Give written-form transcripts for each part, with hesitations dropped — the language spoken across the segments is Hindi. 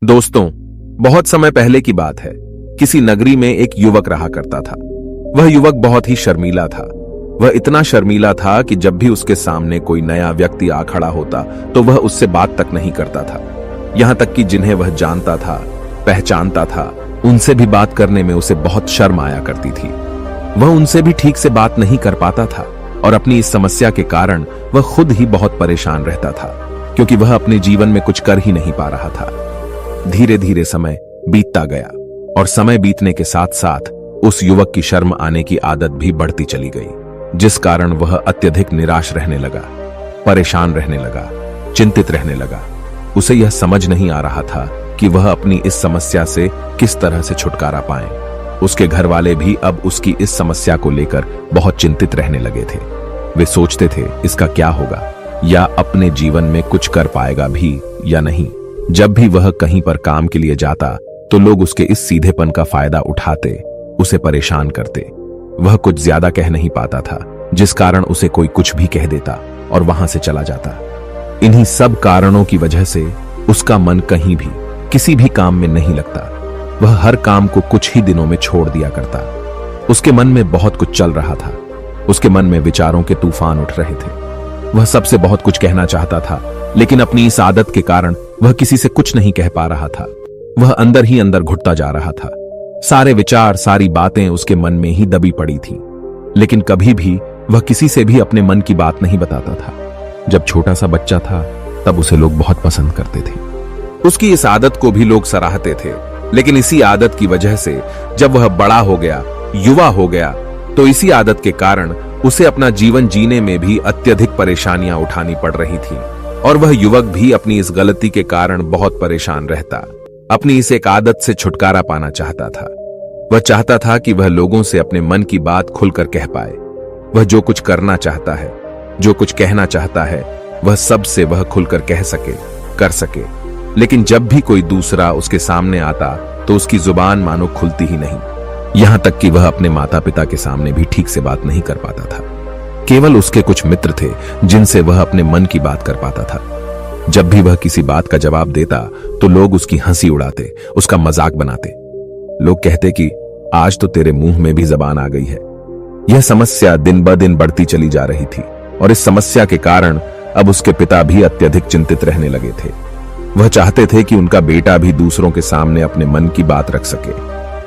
दोस्तों, बहुत समय पहले की बात है। किसी नगरी में एक युवक रहा करता था। वह युवक बहुत ही शर्मीला था। वह इतना शर्मीला था कि जब भी उसके सामने कोई नया व्यक्ति आ खड़ा होता तो वह उससे बात तक नहीं करता था। यहां तक कि जिन्हें वह जानता था, पहचानता था, उनसे भी बात करने में उसे बहुत शर्म आया करती थी। वह उनसे भी ठीक से बात नहीं कर पाता था और अपनी इस समस्या के कारण वह खुद ही बहुत परेशान रहता था, क्योंकि वह अपने जीवन में कुछ कर ही नहीं पा रहा था। धीरे धीरे समय बीतता गया और समय बीतने के साथ साथ उस युवक की शर्म आने की आदत भी बढ़ती चली गई, जिस कारण वह अत्यधिक निराश रहने लगा, परेशान रहने लगा, चिंतित रहने लगा। उसे यह समझ नहीं आ रहा था कि वह अपनी इस समस्या से किस तरह से छुटकारा पाए। उसके घर वाले भी अब उसकी इस समस्या को लेकर बहुत चिंतित रहने लगे थे। वे सोचते थे इसका क्या होगा, या अपने जीवन में कुछ कर पाएगा भी या नहीं। जब भी वह कहीं पर काम के लिए जाता तो लोग उसके इस सीधेपन का फायदा उठाते, उसे परेशान करते। वह कुछ ज्यादा कह नहीं पाता था, जिस कारण उसे कोई कुछ भी कह देता और वहां से चला जाता। इन्हीं सब कारणों की वजह से उसका मन कहीं भी किसी भी काम में नहीं लगता। वह हर काम को कुछ ही दिनों में छोड़ दिया करता। उसके मन में बहुत कुछ चल रहा था। उसके मन में विचारों के तूफान उठ रहे थे। वह सबसे बहुत कुछ कहना चाहता था, लेकिन अपनी इस आदत के कारण वह किसी से कुछ नहीं कह पा रहा था। वह अंदर ही अंदर घुटता जा रहा था। सारे विचार, सारी बातें उसके मन में ही दबी पड़ी थी, लेकिन कभी भी वह किसी से भी अपने मन की बात नहीं बताता था। जब छोटा सा बच्चा था तब उसे लोग बहुत पसंद करते थे। उसकी इस आदत को भी लोग सराहते थे, लेकिन इसी आदत की वजह से जब वह बड़ा हो गया, युवा हो गया, तो इसी आदत के कारण उसे अपना जीवन जीने में भी अत्यधिक परेशानियां उठानी पड़ रही थी। और वह युवक भी अपनी इस गलती के कारण बहुत परेशान रहता। अपनी इस एक आदत से छुटकारा पाना चाहता था। वह चाहता था कि वह लोगों से अपने मन की बात खुलकर कह पाए। वह जो कुछ करना चाहता है, जो कुछ कहना चाहता है, वह सब से वह खुलकर कह सके, कर सके। लेकिन जब भी कोई दूसरा उसके सामने आता तो उसकी जुबान मानो खुलती ही नहीं। यहां तक कि वह अपने माता पिता के सामने भी ठीक से बात नहीं कर पाता था। केवल उसके कुछ मित्र थे जिनसे वह अपने मन की बात कर पाता था। जब भी वह किसी बात का जवाब देता तो लोग उसकी हंसी उड़ाते, उसका मजाक बनाते। लोग कहते कि आज तो तेरे मुंह में भी जबान आ गई है। यह समस्या दिन ब दिन बढ़ती चली जा रही थी और इस समस्या के कारण अब उसके पिता भी अत्यधिक चिंतित रहने लगे थे। वह चाहते थे कि उनका बेटा भी दूसरों के सामने अपने मन की बात रख सके,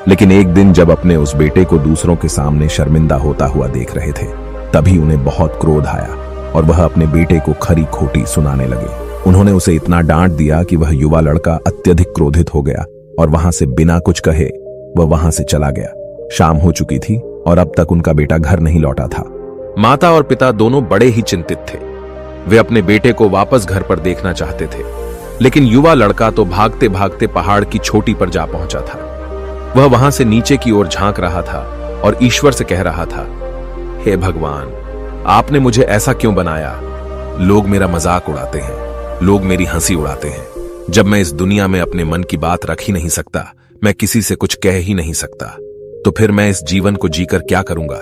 लेकिन एक दिन जब अपने उस बेटे को दूसरों के सामने शर्मिंदा होता हुआ देख रहे थे, तभी उन्हें बहुत क्रोध आया और वह अपने बेटे को खरी खोटी सुनाने लगे। उन्होंने उसे इतना डांट दिया कि वह युवा लड़का अत्यधिक क्रोधित हो गया और वहां से बिना कुछ कहे वह वहां से चला गया। शाम हो चुकी थी और अब तक उनका बेटा घर नहीं लौटा था। माता और पिता दोनों बड़े ही चिंतित थे। वे अपने बेटे को वापस घर पर देखना चाहते थे, लेकिन युवा लड़का तो भागते भागते पहाड़ की चोटी पर जा पहुंचा था। वह वहां से नीचे की ओर झांक रहा था और ईश्वर से कह रहा था, हे भगवान, आपने मुझे ऐसा क्यों बनाया? लोग मेरा मजाक उड़ाते हैं, लोग मेरी हंसी उड़ाते हैं। जब मैं इस दुनिया में अपने मन की बात रख ही नहीं सकता, मैं किसी से कुछ कह ही नहीं सकता, तो फिर मैं इस जीवन को जीकर क्या करूंगा?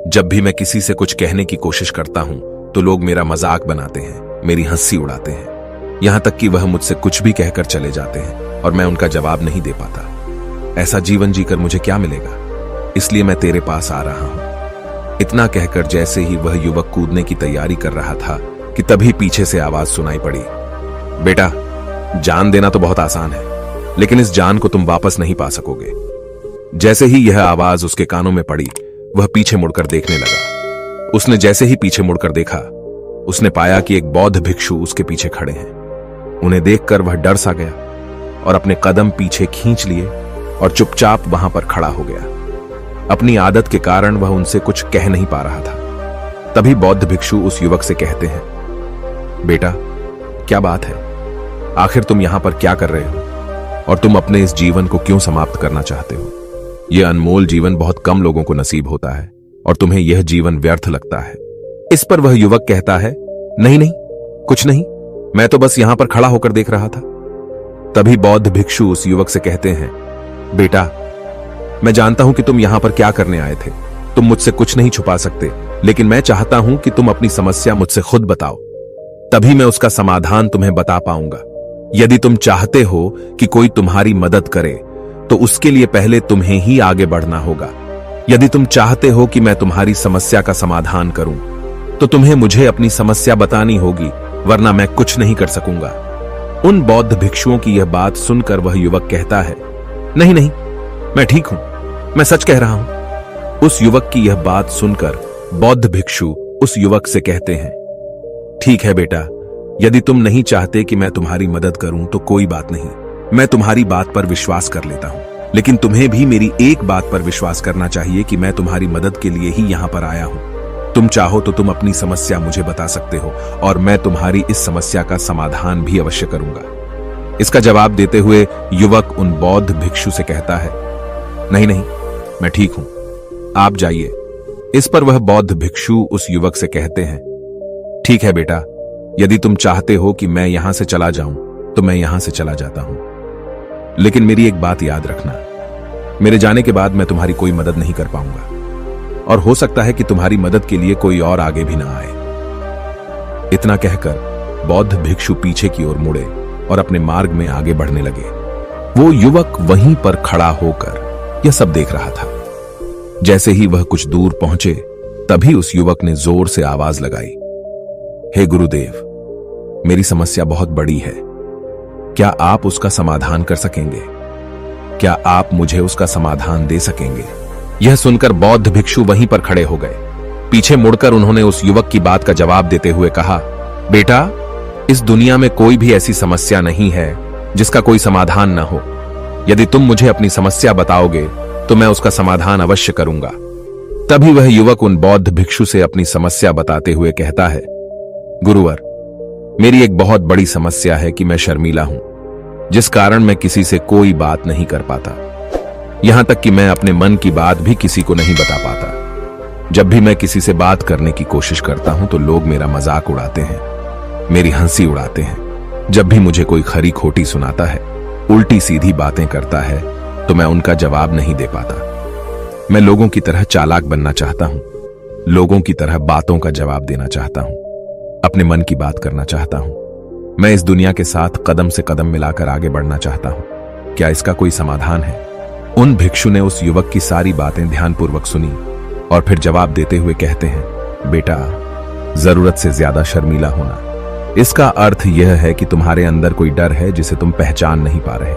जब भी मैं किसी से कुछ कहने की कोशिश करता हूं तो लोग मेरा मजाक बनाते हैं, मेरी हंसी उड़ाते हैं। यहां तक कि वह मुझसे कुछ भी कहकर चले जाते हैं और मैं उनका जवाब नहीं दे पाता। ऐसा जीवन जीकर मुझे क्या मिलेगा? इसलिए मैं तेरे पास आ रहा हूं। इतना कहकर जैसे ही वह युवक कूदने की तैयारी कर रहा था कि तभी पीछे से आवाज सुनाई पड़ी, बेटा, जान देना तो बहुत आसान है, लेकिन इस जान को तुम वापस नहीं पा सकोगे। जैसे ही यह आवाज उसके कानों में पड़ी, वह पीछे मुड़कर देखने लगा। उसने जैसे ही पीछे मुड़कर देखा, उसने पाया कि एक बौद्ध भिक्षु उसके पीछे खड़े हैं। उन्हें देखकर वह डर सा गया और अपने कदम पीछे खींच लिए और चुपचाप वहां पर खड़ा हो गया। अपनी आदत के कारण वह उनसे कुछ कह नहीं पा रहा था। तभी बौद्ध भिक्षु उस युवक से कहते हैं, बेटा, क्या बात है? आखिर तुम यहां पर क्या कर रहे हो और तुम अपने इस जीवन को क्यों समाप्त करना चाहते हो? यह अनमोल जीवन बहुत कम लोगों को नसीब होता है और तुम्हें यह जीवन व्यर्थ लगता है। इस पर वह युवक कहता है, नहीं नहीं, कुछ नहीं, मैं तो बस यहां पर खड़ा होकर देख रहा था। तभी बौद्ध भिक्षु उस युवक से कहते हैं, बेटा, मैं जानता हूं कि तुम यहां पर क्या करने आए थे। तुम मुझसे कुछ नहीं छुपा सकते, लेकिन मैं चाहता हूं कि तुम अपनी समस्या मुझसे खुद बताओ, तभी मैं उसका समाधान तुम्हें बता पाऊंगा। यदि तुम चाहते हो कि कोई तुम्हारी मदद करे तो उसके लिए पहले तुम्हें ही आगे बढ़ना होगा। यदि तुम चाहते हो कि मैं तुम्हारी समस्या का समाधान करूं तो तुम्हें मुझे अपनी समस्या बतानी होगी, वरना मैं कुछ नहीं कर सकूंगा। उन बौद्ध भिक्षुओं की यह बात सुनकर वह युवक कहता है, नहीं नहीं, मैं ठीक हूं, मैं सच कह रहा हूं। उस युवक की यह बात सुनकर बौद्ध भिक्षु उस युवक से कहते हैं, ठीक है बेटा, यदि तुम नहीं चाहते कि मैं तुम्हारी मदद करूं तो कोई बात नहीं, मैं तुम्हारी बात पर विश्वास कर लेता हूं। लेकिन तुम्हें भी मेरी एक बात पर विश्वास करना चाहिए कि मैं तुम्हारी मदद के लिए ही यहां पर आया हूं। तुम चाहो तो तुम अपनी समस्या मुझे बता सकते हो और मैं तुम्हारी इस समस्या का समाधान भी अवश्य करूंगा। इसका जवाब देते हुए युवक उन बौद्ध भिक्षु से कहता है, नहीं नहीं, मैं ठीक हूं, आप जाइए। इस पर वह बौद्ध भिक्षु उस युवक से कहते हैं, ठीक है बेटा, यदि तुम चाहते हो कि मैं यहां से चला जाऊं तो मैं यहां से चला जाता हूं, लेकिन मेरी एक बात याद रखना, मेरे जाने के बाद मैं तुम्हारी कोई मदद नहीं कर पाऊंगा और हो सकता है कि तुम्हारी मदद के लिए कोई और आगे भी ना आए। इतना कहकर बौद्ध भिक्षु पीछे की ओर मुड़े और अपने मार्ग में आगे बढ़ने लगे। वो युवक वहीं पर खड़ा होकर यह सब देख रहा था। जैसे ही वह कुछ दूर पहुंचे तभी उस युवक ने जोर से आवाज लगाई, हे गुरुदेव, मेरी समस्या बहुत बड़ी है, क्या आप उसका समाधान कर सकेंगे? क्या आप मुझे उसका समाधान दे सकेंगे? यह सुनकर बौद्ध भिक्षु वहीं पर खड़े हो गए। पीछे मुड़कर उन्होंने उस युवक की बात का जवाब देते हुए कहा, बेटा, इस दुनिया में कोई भी ऐसी समस्या नहीं है जिसका कोई समाधान न हो। यदि तुम मुझे अपनी समस्या बताओगे तो मैं उसका समाधान अवश्य करूंगा। तभी वह युवक उन बौद्ध भिक्षु से अपनी समस्या बताते हुए कहता है, गुरुवर, मेरी एक बहुत बड़ी समस्या है कि मैं शर्मीला हूं, जिस कारण मैं किसी से कोई बात नहीं कर पाता। यहां तक कि मैं अपने मन की बात भी किसी को नहीं बता पाता। जब भी मैं किसी से बात करने की कोशिश करता हूं तो लोग मेरा मजाक उड़ाते हैं, मेरी हंसी उड़ाते हैं। जब भी मुझे कोई खरी खोटी सुनाता है, उल्टी सीधी बातें करता है, तो मैं उनका जवाब नहीं दे पाता। मैं लोगों की तरह चालाक बनना चाहता हूं, लोगों की तरह बातों का जवाब देना चाहता हूं, अपने मन की बात करना चाहता हूं। मैं इस दुनिया के साथ कदम से कदम मिलाकर आगे बढ़ना चाहता हूं। क्या इसका कोई समाधान है? उन भिक्षु ने उस युवक की सारी बातें ध्यानपूर्वक सुनी और फिर जवाब देते हुए कहते हैं, बेटा, जरूरत से ज्यादा शर्मीला होना, इसका अर्थ यह है कि तुम्हारे अंदर कोई डर है जिसे तुम पहचान नहीं पा रहे,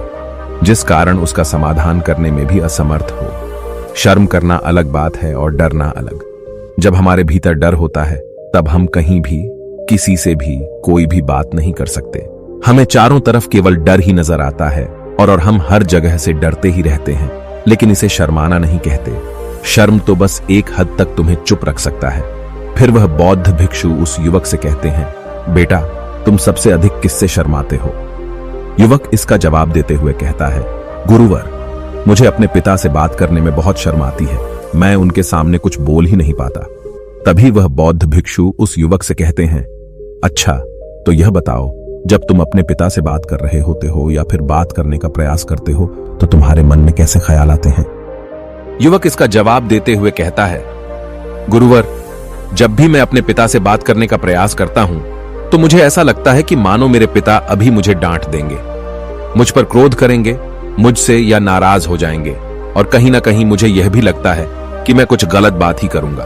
जिस कारण उसका समाधान करने में भी असमर्थ हो। शर्म करना अलग बात है और डरना अलग। जब हमारे भीतर डर होता है तब हम कहीं भी, किसी से भी कोई भी बात नहीं कर सकते। हमें चारों तरफ केवल डर ही नजर आता है और हम हर जगह से डरते ही रहते हैं, लेकिन इसे शर्माना नहीं कहते। शर्म तो बस एक हद तक तुम्हें चुप रख सकता है। फिर वह बौद्ध भिक्षु उस युवक से कहते हैं, बेटा, तुम सबसे अधिक किससे शर्माते हो? युवक इसका जवाब देते हुए कहता है, गुरुवर, मुझे अपने पिता से बात करने में बहुत शर्म आती है, मैं उनके सामने कुछ बोल ही नहीं पाता। तभी वह बौद्ध भिक्षु उस युवक से कहते हैं, अच्छा, तो यह बताओ, जब तुम अपने पिता से बात कर रहे होते हो या फिर बात करने का प्रयास करते हो तो तुम्हारे मन में कैसे ख्याल आते हैं? युवक इसका जवाब देते हुए कहता है, गुरुवर, जब भी मैं अपने पिता से बात करने का प्रयास करता हूं तो मुझे ऐसा लगता है कि मानो मेरे पिता अभी मुझे डांट देंगे, मुझ पर क्रोध करेंगे, मुझसे या नाराज हो जाएंगे, और कहीं ना कहीं मुझे यह भी लगता है कि मैं कुछ गलत बात ही करूंगा।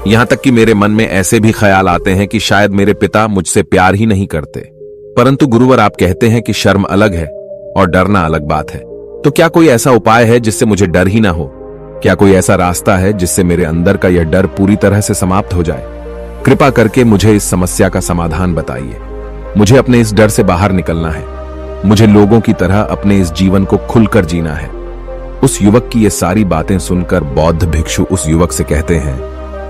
यहां तक कि मेरे मन में ऐसे भी ख्याल आते हैं कि शायद मेरे पिता मुझसे प्यार ही नहीं करते। परंतु गुरुवर, आप कहते हैं कि शर्म अलग है और डरना अलग बात है, तो क्या कोई ऐसा उपाय है जिससे मुझे डर ही ना हो? क्या कोई ऐसा रास्ता है जिससे मेरे अंदर का यह डर पूरी तरह से समाप्त हो जाए? कृपा करके मुझे इस समस्या का समाधान बताइए। मुझे अपने इस डर से बाहर निकलना है। मुझे लोगों की तरह अपने इस जीवन को खुलकर जीना है। उस युवक की ये सारी बातें सुनकर बौद्ध भिक्षु उस युवक से कहते हैं,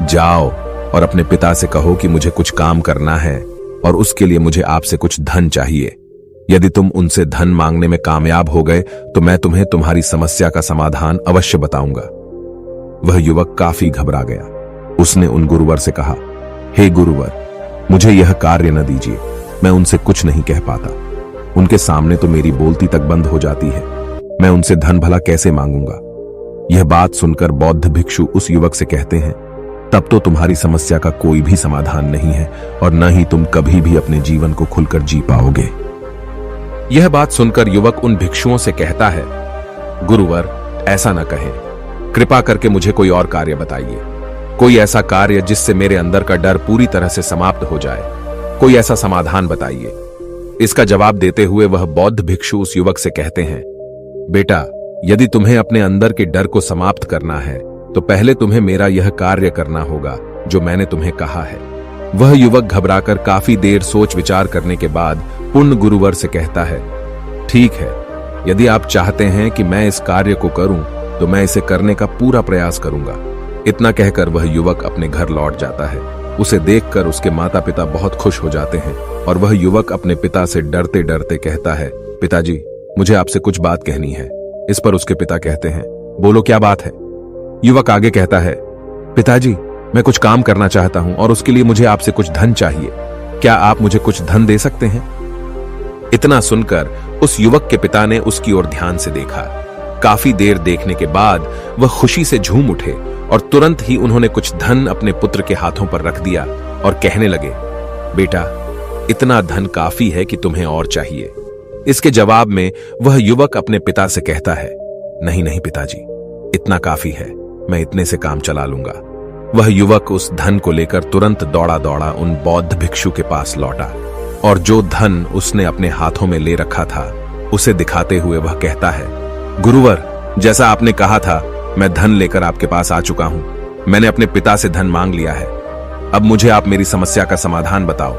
जाओ और अपने पिता से कहो कि मुझे कुछ काम करना है और उसके लिए मुझे आपसे कुछ धन चाहिए। यदि तुम उनसे धन मांगने में कामयाब हो गए तो मैं तुम्हें तुम्हारी समस्या का समाधान अवश्य बताऊंगा। वह युवक काफी घबरा गया। उसने उन गुरुवर से कहा, हे गुरुवर, मुझे यह कार्य न दीजिए, मैं उनसे कुछ नहीं कह पाता। उनके सामने तो मेरी बोलती तक बंद हो जाती है, मैं उनसे धन भला कैसे मांगूंगा? यह बात सुनकर बौद्ध भिक्षु उस युवक से कहते हैं, तब तो तुम्हारी समस्या का कोई भी समाधान नहीं है और न ही तुम कभी भी अपने जीवन को खुलकर जी पाओगे। यह बात सुनकर युवक उन भिक्षुओं से कहता है, गुरुवर, ऐसा न कहें, कृपा करके मुझे कोई और कार्य बताइए, कोई ऐसा कार्य जिससे मेरे अंदर का डर पूरी तरह से समाप्त हो जाए, कोई ऐसा समाधान बताइए। इसका जवाब देते हुए वह बौद्ध भिक्षु उस युवक से कहते हैं, बेटा, यदि तुम्हें अपने अंदर के डर को समाप्त करना है तो पहले तुम्हें मेरा यह कार्य करना होगा जो मैंने तुम्हें कहा है। वह युवक घबराकर काफी देर सोच विचार करने के बाद पूर्ण गुरुवर से कहता है, ठीक है, यदि आप चाहते हैं कि मैं इस कार्य को करूं तो मैं इसे करने का पूरा प्रयास करूंगा। इतना कहकर वह युवक अपने घर लौट जाता है। उसे देखकर उसके माता पिता बहुत खुश हो जाते हैं और वह युवक अपने पिता से डरते डरते कहता है, पिताजी, मुझे आपसे कुछ बात कहनी है। इस पर उसके पिता कहते हैं, बोलो, क्या बात है? युवक आगे कहता है, पिताजी, मैं कुछ काम करना चाहता हूं और उसके लिए मुझे आपसे कुछ धन चाहिए। क्या आप मुझे कुछ धन दे सकते हैं? इतना सुनकर उस युवक के पिता ने उसकी ओर ध्यान से देखा। काफी देर देखने के बाद वह खुशी से झूम उठे और तुरंत ही उन्होंने कुछ धन अपने पुत्र के हाथों पर रख दिया और कहने लगे, बेटा, इतना धन काफी है कि तुम्हें और चाहिए। इसके जवाब में वह युवक अपने पिता से कहता है, नहीं नहीं पिताजी, इतना काफी है, मैं इतने से काम चला लूंगा। वह युवक उस धन को लेकर तुरंत दौड़ा दौड़ा उन बौद्ध भिक्षु के पास लौटा और जो धन उसने अपने हाथों में ले रखा था उसे दिखाते हुए वह कहता है, गुरुवर, जैसा आपने कहा था, मैं धन लेकर आपके पास आ चुका हूं। मैंने अपने पिता से धन मांग लिया है। अब मुझे आप मेरी समस्या का समाधान बताओ।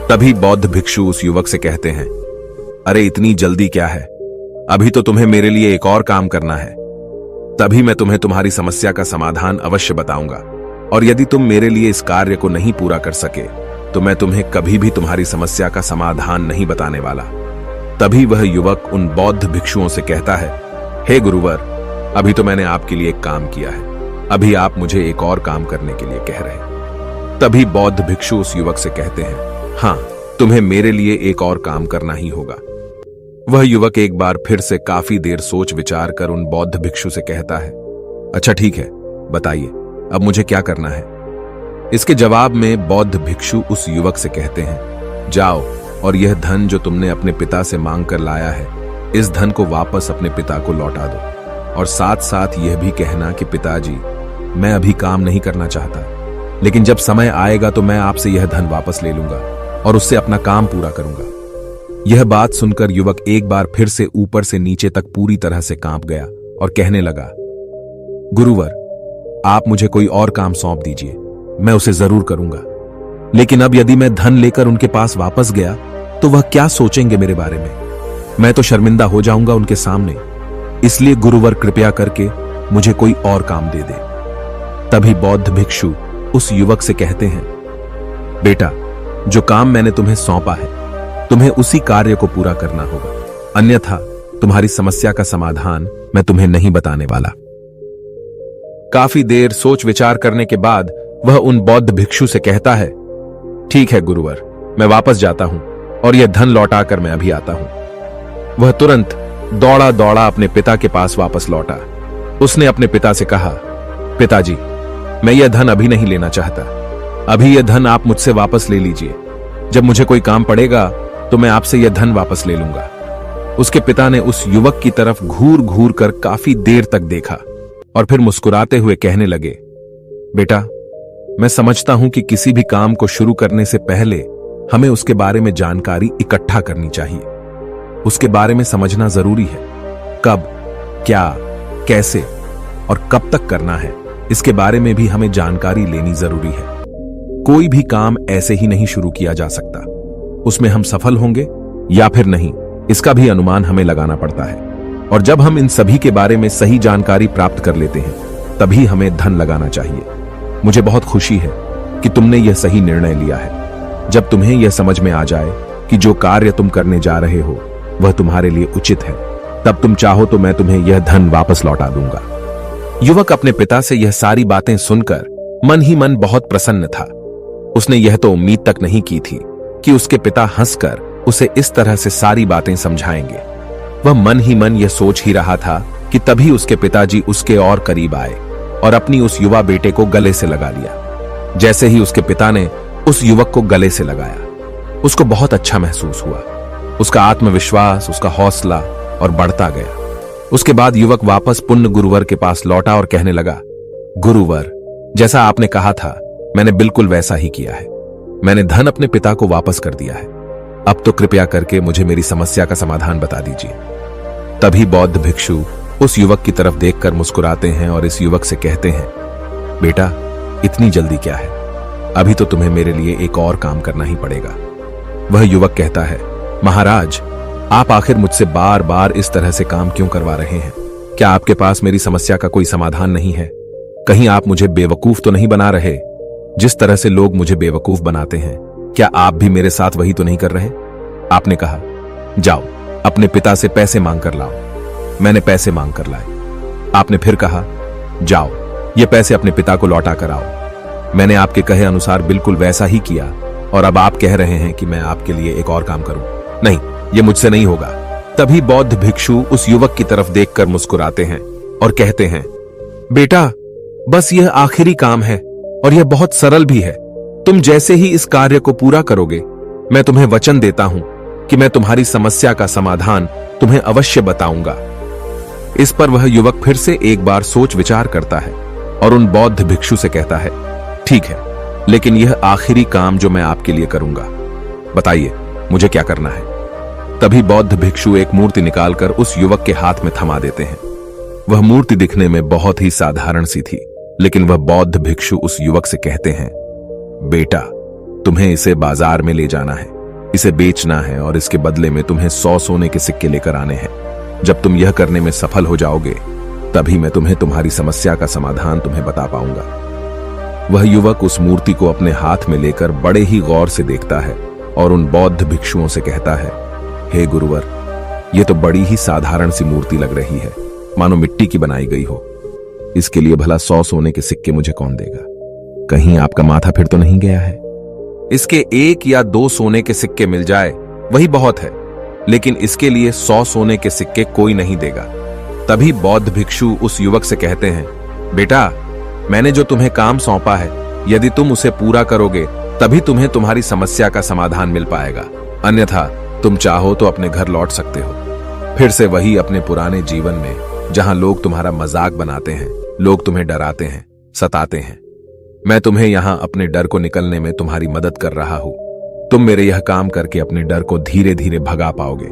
तभी बौद्ध भिक्षु उस युवक से कहते हैं, अरे इतनी जल्दी क्या है, अभी तो तुम्हें मेरे लिए एक और काम करना है, तभी मैं तुम्हें तुम्हारी समस्या का समाधान अवश्य बताऊंगा। और यदि तुम मेरे लिए इस कार्य को नहीं पूरा कर सके तो मैं तुम्हें कभी भी तुम्हारी समस्या का समाधान नहीं बताने वाला। तभी वह युवक उन बौद्ध भिक्षुओं से कहता है, हे गुरुवर, अभी तो मैंने आपके लिए एक काम किया है, अभी आप मुझे एक और काम करने के लिए कह रहे हैं। तभी बौद्ध भिक्षु उस युवक से कहते हैं, हाँ, तुम्हें मेरे लिए एक और काम करना ही होगा। वह युवक एक बार फिर से काफी देर सोच विचार कर उन बौद्ध भिक्षु से कहता है, अच्छा ठीक है, बताइए, अब मुझे क्या करना है? इसके जवाब में बौद्ध भिक्षु उस युवक से कहते हैं, जाओ और यह धन जो तुमने अपने पिता से मांग कर लाया है, इस धन को वापस अपने पिता को लौटा दो और साथ साथ यह भी कहना कि पिताजी, मैं अभी काम नहीं करना चाहता, लेकिन जब समय आएगा तो मैं आपसे यह धन वापस ले लूंगा और उससे अपना काम पूरा करूंगा। यह बात सुनकर युवक एक बार फिर से ऊपर से नीचे तक पूरी तरह से कांप गया और कहने लगा, गुरुवर, आप मुझे कोई और काम सौंप दीजिए, मैं उसे जरूर करूंगा। लेकिन अब यदि मैं धन लेकर उनके पास वापस गया तो वह क्या सोचेंगे मेरे बारे में? मैं तो शर्मिंदा हो जाऊंगा उनके सामने। इसलिए गुरुवर, कृपया करके मुझे कोई और काम दे दे। तभी बौद्ध भिक्षु उस युवक से कहते हैं, बेटा, जो काम मैंने तुम्हें सौंपा है, तुम्हें उसी कार्य को पूरा करना होगा, अन्यथा तुम्हारी समस्या का समाधान मैं तुम्हें नहीं बताने वाला। काफी देर सोच विचार करने के बाद वह उन बौद्ध भिक्षु से कहता है, ठीक है गुरुवर, मैं वापस जाता हूं और यह धन लौटाकर मैं अभी आता हूं। वह तुरंत दौड़ा दौड़ा अपने पिता के पास वापस लौटा। उसने अपने पिता से कहा, पिताजी, मैं यह धन अभी नहीं लेना चाहता, अभी यह धन आप मुझसे वापस ले लीजिए। जब मुझे कोई काम पड़ेगा तो मैं आपसे यह धन वापस ले लूंगा। उसके पिता ने उस युवक की तरफ घूर घूर कर काफी देर तक देखा और फिर मुस्कुराते हुए कहने लगे, बेटा, मैं समझता हूं कि किसी भी काम को शुरू करने से पहले हमें उसके बारे में जानकारी इकट्ठा करनी चाहिए। उसके बारे में समझना जरूरी है। कब, क्या, कैसे और कब तक करना है, इसके बारे में भी हमें जानकारी लेनी जरूरी है। कोई भी काम ऐसे ही नहीं शुरू किया जा सकता। उसमें हम सफल होंगे या फिर नहीं, इसका भी अनुमान हमें लगाना पड़ता है। और जब हम इन सभी के बारे में सही जानकारी प्राप्त कर लेते हैं तभी हमें धन लगाना चाहिए। मुझे बहुत खुशी है कि तुमने यह सही निर्णय लिया है। जब तुम्हें यह समझ में आ जाए कि जो कार्य तुम करने जा रहे हो वह तुम्हारे लिए उचित है, तब तुम चाहो तो मैं तुम्हें यह धन वापस लौटा दूंगा। युवक अपने पिता से यह सारी बातें सुनकर मन ही मन बहुत प्रसन्न था। उसने यह तो उम्मीद तक नहीं की थी कि उसके पिता हंसकर उसे इस तरह से सारी बातें समझाएंगे। वह मन ही मन यह सोच ही रहा था कि तभी उसके पिताजी उसके और करीब आए और अपनी उस युवा बेटे को गले से लगा लिया। जैसे ही उसके पिता ने उस युवक को गले से लगाया, उसको बहुत अच्छा महसूस हुआ। उसका आत्मविश्वास, उसका हौसला और बढ़ता गया। उसके बाद युवक वापस पुण्य गुरुवर के पास लौटा और कहने लगा, गुरुवर, जैसा आपने कहा था मैंने बिल्कुल वैसा ही किया है। मैंने धन अपने पिता को वापस कर दिया है। अब तो कृपया करके मुझे मेरी समस्या का समाधान बता दीजिए। तभी बौद्ध भिक्षु उस युवक की तरफ देखकर मुस्कुराते हैं और इस युवक से कहते हैं, बेटा, इतनी जल्दी क्या है? अभी तो तुम्हें मेरे लिए एक और काम करना ही पड़ेगा। वह युवक कहता है, महाराज, आप आखिर मुझसे बार बार इस तरह से काम क्यों करवा रहे हैं? क्या आपके पास मेरी समस्या का कोई समाधान नहीं है? कहीं आप मुझे बेवकूफ तो नहीं बना रहे? जिस तरह से लोग मुझे बेवकूफ बनाते हैं, क्या आप भी मेरे साथ वही तो नहीं कर रहे? आपने कहा, जाओ अपने पिता से पैसे मांग कर लाओ। मैंने पैसे मांग कर लाए। आपने फिर कहा, जाओ ये पैसे अपने पिता को लौटा कर आओ। मैंने आपके कहे अनुसार बिल्कुल वैसा ही किया और अब आप कह रहे हैं कि मैं आपके लिए एक और काम करूं। नहीं, ये मुझसे नहीं होगा। तभी बौद्ध भिक्षु उस युवक की तरफ देखकर मुस्कुराते हैं और कहते हैं, बेटा, बस यह आखिरी काम है और यह बहुत सरल भी है। तुम जैसे ही इस कार्य को पूरा करोगे, मैं तुम्हें वचन देता हूं कि मैं तुम्हारी समस्या का समाधान तुम्हें अवश्य बताऊंगा। इस पर वह युवक फिर से एक बार सोच विचार करता है और उन बौद्ध भिक्षु से कहता है, ठीक है, लेकिन यह आखिरी काम जो मैं आपके लिए करूंगा, बताइए मुझे क्या करना है? तभी बौद्ध भिक्षु एक मूर्ति निकालकर उस युवक के हाथ में थमा देते हैं। वह मूर्ति दिखने में बहुत ही साधारण सी थी, लेकिन वह बौद्ध भिक्षु उस युवक से कहते हैं, बेटा, तुम्हें इसे बाजार में ले जाना है, इसे बेचना है और इसके बदले में तुम्हें 100 सोने के सिक्के लेकर आने हैं। जब तुम यह करने में सफल हो जाओगे, तभी मैं तुम्हें तुम्हारी समस्या का समाधान तुम्हें बता पाऊंगा। वह युवक उस मूर्ति को अपने हाथ में लेकर बड़े ही गौर से देखता है और उन बौद्ध भिक्षुओं से कहता है, हे गुरुवर, यह तो बड़ी ही साधारण सी मूर्ति लग रही है, मानो मिट्टी की बनाई गई हो। इसके लिए भला 100 सोने के सिक्के मुझे कौन देगा? कहीं आपका माथा फिर तो नहीं गया है? इसके 1 या 2 सोने के सिक्के मिल जाए वही बहुत है, लेकिन इसके लिए 100 सोने के सिक्के कोई नहीं देगा। तभी बौद्ध भिक्षु उस युवक से कहते हैं, बेटा, मैंने जो तुम्हें काम सौंपा है, यदि तुम उसे पूरा करोगे तभी तुम्हें तुम्हारी समस्या का समाधान मिल पाएगा, अन्यथा तुम चाहो तो अपने घर लौट सकते हो। फिर से वही अपने पुराने जीवन में, जहां लोग तुम्हारा मजाक बनाते हैं, लोग तुम्हें डराते हैं, सताते हैं। मैं तुम्हें यहां अपने डर को निकलने में तुम्हारी मदद कर रहा हूं। तुम मेरे यह काम करके अपने डर को धीरे धीरे भगा पाओगे।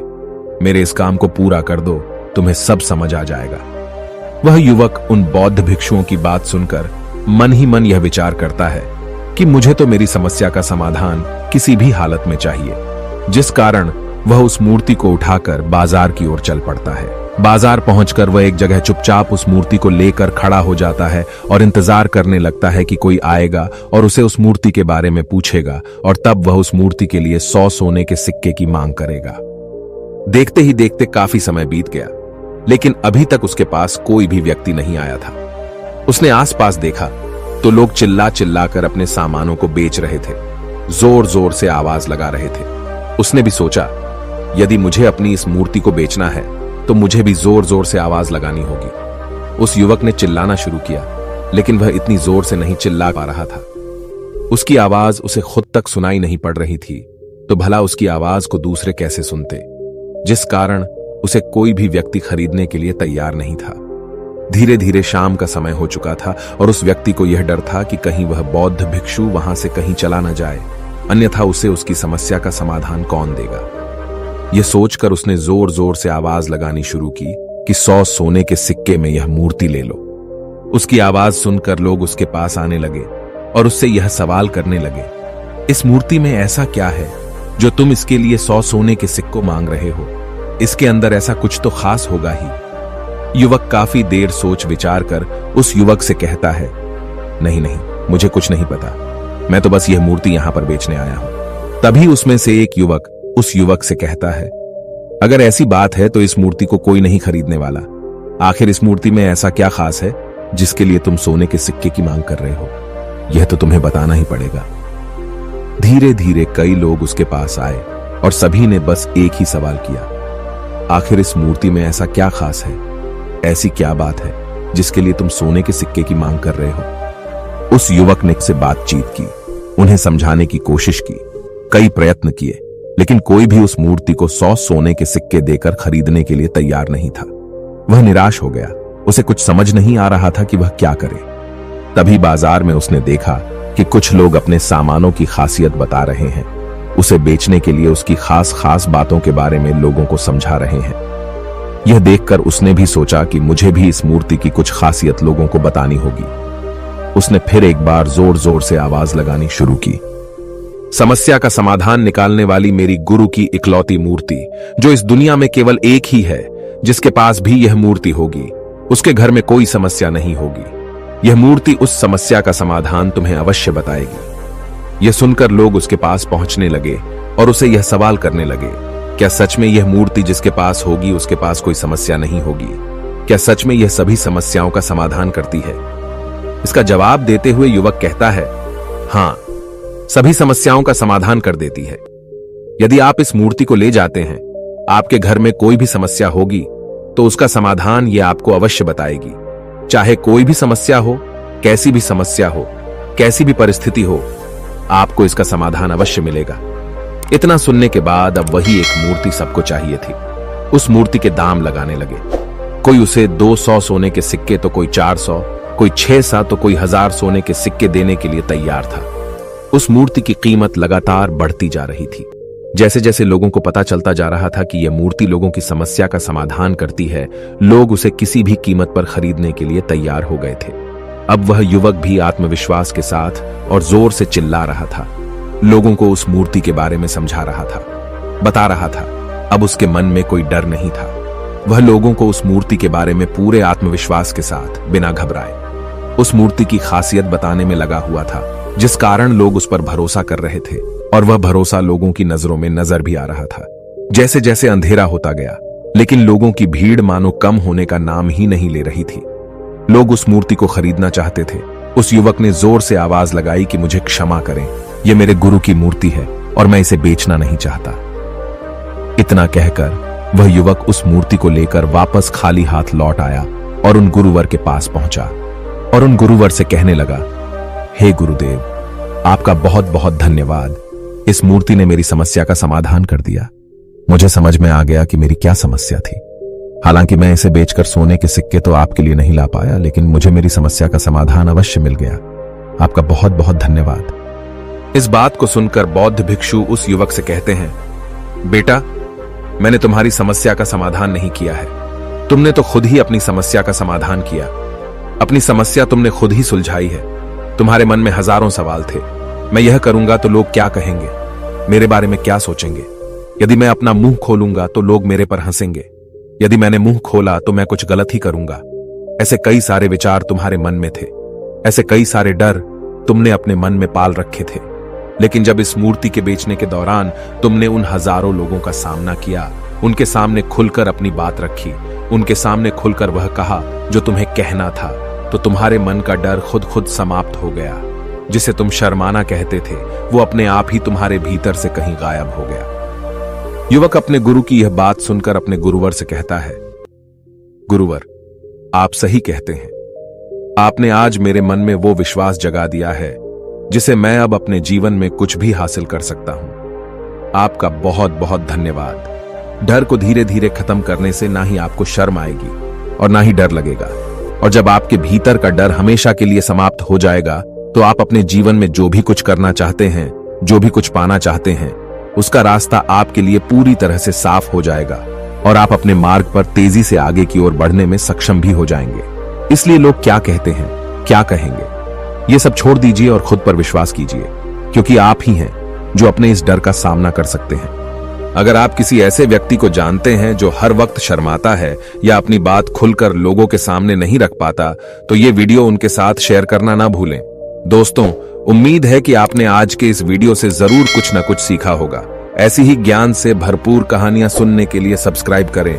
मेरे इस काम को पूरा कर दो, तुम्हें सब समझ आ जाएगा। वह युवक उन बौद्ध भिक्षुओं की बात सुनकर मन ही मन यह विचार करता है कि मुझे तो मेरी समस्या का समाधान किसी भी हालत में चाहिए, जिस कारण वह उस मूर्ति को उठाकर बाजार की ओर चल पड़ता है। बाजार पहुंचकर वह एक जगह चुपचाप उस मूर्ति को लेकर खड़ा हो जाता है और इंतजार करने लगता है कि कोई आएगा और उसे उस मूर्ति के बारे में पूछेगा और तब वह उस मूर्ति के लिए 100 सोने के सिक्के की मांग करेगा। देखते ही देखते काफी समय बीत गया, लेकिन अभी तक उसके पास कोई भी व्यक्ति नहीं आया था। उसने आसपास देखा तो लोग चिल्ला चिल्ला कर अपने सामानों को बेच रहे थे, जोर जोर से आवाज लगा रहे थे। उसने भी सोचा, यदि मुझे अपनी इस मूर्ति को बेचना है तो मुझे भी जोर जोर से आवाज लगानी होगी। उस युवक ने चिल्लाना शुरू किया, लेकिन वह इतनी जोर से नहीं चिल्ला पा रहा था। उसकी आवाज उसे खुद तक सुनाई नहीं पड़ रही थी, तो भला उसकी आवाज को दूसरे कैसे सुनते, जिस कारण उसे कोई भी व्यक्ति खरीदने के लिए तैयार नहीं था। धीरे धीरे शाम का समय हो चुका था और उस व्यक्ति को यह डर था कि कहीं वह बौद्ध भिक्षु वहां से कहीं चला न जाए, अन्यथा उसे उसकी समस्या का समाधान कौन देगा। यह सोचकर उसने जोर जोर से आवाज लगानी शुरू की कि 100 सोने के सिक्के में यह मूर्ति ले लो। उसकी आवाज सुनकर लोग उसके पास आने लगे और उससे यह सवाल करने लगे, इस मूर्ति में ऐसा क्या है जो तुम इसके लिए 100 सोने के सिक्कों मांग रहे हो? इसके अंदर ऐसा कुछ तो खास होगा ही। युवक काफी देर सोच विचार कर उस युवक से कहता है, नहीं नहीं, मुझे कुछ नहीं पता, मैं तो बस यह मूर्ति यहां पर बेचने आया हूं। तभी उसमें से एक युवक उस युवक से कहता है, अगर ऐसी बात है तो इस मूर्ति को कोई नहीं खरीदने वाला। आखिर इस मूर्ति में ऐसा क्या खास है जिसके लिए तुम सोने के सिक्के की मांग कर रहे हो? यह तो तुम्हें बताना ही पड़ेगा। धीरे धीरे कई लोग उसके पास आए और सभी ने बस एक ही सवाल किया, आखिर इस मूर्ति में ऐसा क्या खास है, ऐसी क्या बात है जिसके लिए तुम सोने के सिक्के की मांग कर रहे हो? उस युवक ने से बातचीत की, उन्हें समझाने की कोशिश की, कई प्रयत्न किए, लेकिन कोई भी उस मूर्ति को 100 सोने के सिक्के देकर खरीदने के लिए तैयार नहीं था। वह निराश हो गया। उसे कुछ समझ नहीं आ रहा था कि वह क्या करे। तभी बाजार में उसने देखा कि कुछ लोग अपने सामानों की खासियत बता रहे हैं। उसे बेचने के लिए उसकी खास खास बातों के बारे में लोगों को समझा रहे हैं। यह देखकर उसने भी सोचा कि मुझे भी इस मूर्ति की कुछ खासियत लोगों को बतानी होगी। उसने फिर एक बार जोर जोर से आवाज लगानी शुरू की। समस्या का समाधान निकालने वाली मेरी गुरु की इकलौती मूर्ति, जो इस दुनिया में केवल एक ही है जिसके पास भी यह मूर्ति होगी, उसके घर में कोई समस्या नहीं होगी। यह मूर्ति उस समस्या का समाधान तुम्हें अवश्य बताएगी। यह सुनकर लोग उसके पास पहुंचने लगे और उसे यह सवाल करने लगे, क्या सच में यह मूर्ति जिसके पास होगी उसके पास कोई समस्या नहीं होगी? क्या सच में यह सभी समस्याओं का समाधान करती है? इसका जवाब देते हुए युवक कहता है, हां, सभी समस्याओं का समाधान कर देती है। यदि आप इस मूर्ति को ले जाते हैं, आपके घर में कोई भी समस्या होगी तो उसका समाधान यह आपको अवश्य बताएगी। चाहे कोई भी समस्या हो, कैसी भी समस्या हो, कैसी भी परिस्थिति हो, आपको इसका समाधान अवश्य मिलेगा। इतना सुनने के बाद अब वही एक मूर्ति सबको चाहिए थी। उस मूर्ति के दाम लगाने लगे। कोई उसे 200 सोने के सिक्के तो कोई 400, कोई 600 तो कोई 1000 सोने के सिक्के देने के लिए तैयार था। उस मूर्ति की कीमत लगातार बढ़ती जा रही थी। जैसे जैसे लोगों को पता चलता जा रहा था कि यह मूर्ति लोगों की समस्या का समाधान करती है, लोग उसे किसी भी कीमत पर खरीदने के लिए तैयार हो गए थे। अब वह युवक भी आत्मविश्वास के साथ और जोर से चिल्ला रहा था, लोगों को उस मूर्ति के बारे में समझा रहा था, बता रहा था। अब उसके मन में कोई डर नहीं था। वह लोगों को उस मूर्ति के बारे में पूरे आत्मविश्वास के साथ, बिना घबराए, उस मूर्ति की खासियत बताने में लगा हुआ था, जिस कारण लोग उस पर भरोसा कर रहे थे। और वह भरोसा लोगों की नजरों में नजर भी आ रहा था। जैसे जैसे अंधेरा होता गया, लेकिन लोगों की भीड़ मानो कम होने का नाम ही नहीं ले रही थी। लोग उस मूर्ति को खरीदना चाहते थे। उस युवक ने जोर से आवाज लगाई कि मुझे क्षमा करें, यह मेरे गुरु की मूर्ति है और मैं इसे बेचना नहीं चाहता। इतना कहकर वह युवक उस मूर्ति को लेकर वापस खाली हाथ लौट आया और उन गुरुवर के पास पहुंचा और उन गुरुवर से कहने लगा, हे गुरुदेव, आपका बहुत बहुत धन्यवाद। इस मूर्ति ने मेरी समस्या का समाधान कर दिया। मुझे समझ में आ गया कि मेरी क्या समस्या थी। हालांकि मैं इसे बेचकर सोने के सिक्के तो आपके लिए नहीं ला पाया, लेकिन मुझे मेरी समस्या का समाधान अवश्य मिल गया। आपका बहुत बहुत धन्यवाद। इस बात को सुनकर बौद्ध भिक्षु उस युवक से कहते हैं, बेटा, मैंने तुम्हारी समस्या का समाधान नहीं किया है। तुमने तो खुद ही अपनी समस्या का समाधान किया। अपनी समस्या तुमने खुद ही सुलझाई है। तुम्हारे मन में हजारों सवाल थे। मैं यह करूंगा तो लोग क्या कहेंगे, मेरे बारे में क्या सोचेंगे? यदि मैं अपना मुंह खोलूंगा तो लोग मेरे पर हंसेंगे। यदि मैंने मुंह खोला तो मैं कुछ गलत ही करूंगा। ऐसे कई सारे विचार तुम्हारे मन में थे। ऐसे कई सारे डर तुमने अपने मन में पाल रखे थे। लेकिन जब इस मूर्ति के बेचने के दौरान तुमने उन हजारों लोगों का सामना किया, उनके सामने खुलकर अपनी बात रखी, उनके सामने खुलकर वह कहा जो तुम्हें कहना था, तो तुम्हारे मन का डर खुद खुद समाप्त हो गया। जिसे तुम शर्माना कहते थे, वो अपने आप ही तुम्हारे भीतर से कहीं गायब हो गया। युवक अपने गुरु की यह बात सुनकर अपने गुरुवर से कहता है, गुरुवर, आप सही कहते हैं। आपने आज मेरे मन में वो विश्वास जगा दिया है जिसे मैं अब अपने जीवन में कुछ भी हासिल कर सकता हूं। आपका बहुत बहुत धन्यवाद। डर को धीरे धीरे खत्म करने से ना ही आपको शर्म आएगी और ना ही डर लगेगा। और जब आपके भीतर का डर हमेशा के लिए समाप्त हो जाएगा, तो आप अपने जीवन में जो भी कुछ करना चाहते हैं, जो भी कुछ पाना चाहते हैं, उसका रास्ता आपके लिए पूरी तरह से साफ हो जाएगा और आप अपने मार्ग पर तेजी से आगे की ओर बढ़ने में सक्षम भी हो जाएंगे। इसलिए लोग क्या कहते हैं, क्या कहेंगे, ये सब छोड़ दीजिए और खुद पर विश्वास कीजिए, क्योंकि आप ही हैं जो अपने इस डर का सामना कर सकते हैं। अगर आप किसी ऐसे व्यक्ति को जानते हैं जो हर वक्त शर्माता है या अपनी बात खुलकर लोगों के सामने नहीं रख पाता, तो ये वीडियो उनके साथ शेयर करना ना भूलें। दोस्तों, उम्मीद है कि आपने आज के इस वीडियो से जरूर कुछ न कुछ सीखा होगा। ऐसी ही ज्ञान से भरपूर कहानियां सुनने के लिए सब्सक्राइब करें।